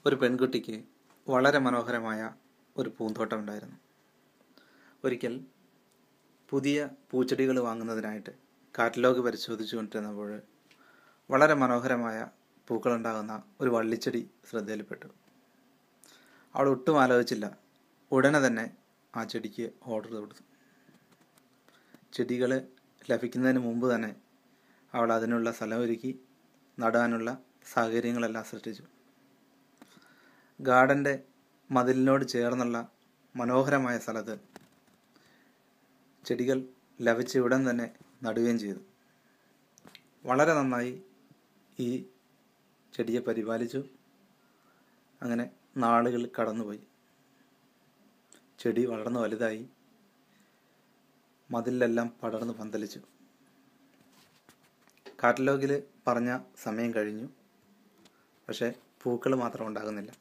ഒരു പെൺകുട്ടിക്ക് വളരെ മനോഹരമായ ഒരു പൂന്തോട്ടം ഉണ്ടായിരുന്നു. ഒരിക്കൽ പുതിയ പൂച്ചെടികൾ വാങ്ങുന്നതിനായിട്ട് കാറ്റലോഗ് പരിശോധിച്ചു കൊണ്ടിരുന്നപ്പോൾ വളരെ മനോഹരമായ പൂക്കളുണ്ടാകുന്ന ഒരു വള്ളിച്ചെടി ശ്രദ്ധയിൽപ്പെട്ടു. അവൾ ഒട്ടും ആലോചിച്ചില്ല, ഉടനെ തന്നെ ആ ചെടിക്ക് ഓർഡർ കൊടുത്തു. ചെടികൾ ലഭിക്കുന്നതിന് മുമ്പ് തന്നെ അവൾ അതിനുള്ള സ്ഥലമൊരുക്കി നടാനുള്ള സാഹചര്യങ്ങളെല്ലാം സൃഷ്ടിച്ചു. ഗാർഡൻ്റെ മതിലിനോട് ചേർന്നുള്ള മനോഹരമായ സ്ഥലത്ത് ചെടികൾ ലഭിച്ച ഉടൻ തന്നെ നടുകയും ചെയ്തു. വളരെ നന്നായി ഈ ചെടിയെ പരിപാലിച്ചു. അങ്ങനെ നാളുകൾ കടന്നുപോയി. ചെടി വളർന്നു വലുതായി, മതിലെല്ലാം പടർന്ന് പന്തലിച്ചു. കാറ്റലോഗിൽ പറഞ്ഞ സമയം കഴിഞ്ഞു, പക്ഷേ പൂക്കൾ മാത്രം ഉണ്ടാകുന്നില്ല.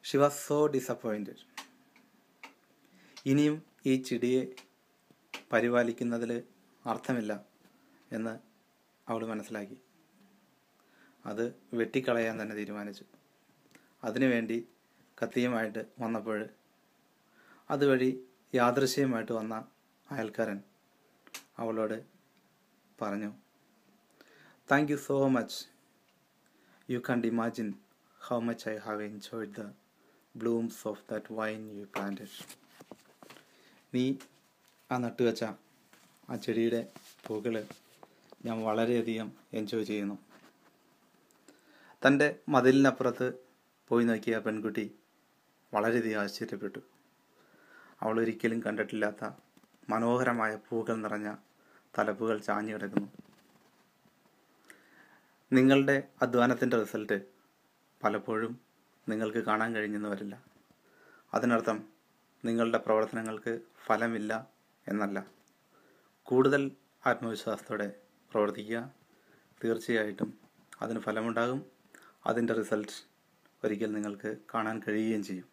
She was so disappointed. ഇനിയും ഈ ചെടിയെ പരിപാലിക്കുന്നതിൽ അർത്ഥമില്ല എന്ന് അവൾ മനസ്സിലാക്കി. അത് വെട്ടിക്കളയാൻ തന്നെ തീരുമാനിച്ചു. അതിനുവേണ്ടി കത്തിയുമായിട്ട് വന്നപ്പോൾ അതുവഴി യാദൃശ്യമായിട്ട് വന്ന അയൽക്കാരൻ അവളോട് പറഞ്ഞു, thank you so much. You can't imagine how much I have enjoyed the blooms of that vine you planted. നീ ആ നട്ടുവെച്ച ആ ചെടിയുടെ പൂക്കൾ ഞാൻ വളരെയധികം എൻജോയ് ചെയ്യുന്നു. തൻ്റെ മതിലിനപ്പുറത്ത് പോയി നോക്കിയ പെൺകുട്ടി വളരെയധികം ആശ്ചര്യപ്പെട്ടു. അവൾ ഒരിക്കലും കണ്ടിട്ടില്ലാത്ത മനോഹരമായ പൂക്കൾ നിറഞ്ഞ തലപ്പുകൾ ചാഞ്ഞു കിടക്കുന്നു. നിങ്ങളുടെ അധ്വാനത്തിൻ്റെ റിസൾട്ട് പലപ്പോഴും നിങ്ങൾക്ക് കാണാൻ കഴിഞ്ഞെന്ന് വരില്ല. അതിനർത്ഥം നിങ്ങളുടെ പ്രവർത്തനങ്ങൾക്ക് ഫലമില്ല എന്നല്ല. കൂടുതൽ ആത്മവിശ്വാസത്തോടെ പ്രവർത്തിക്കുക. തീർച്ചയായിട്ടും അതിന് ഫലമുണ്ടാകും. അതിൻ്റെ റിസൾട്ട് ഒരിക്കൽ നിങ്ങൾക്ക് കാണാൻ കഴിയുകയും ചെയ്യും.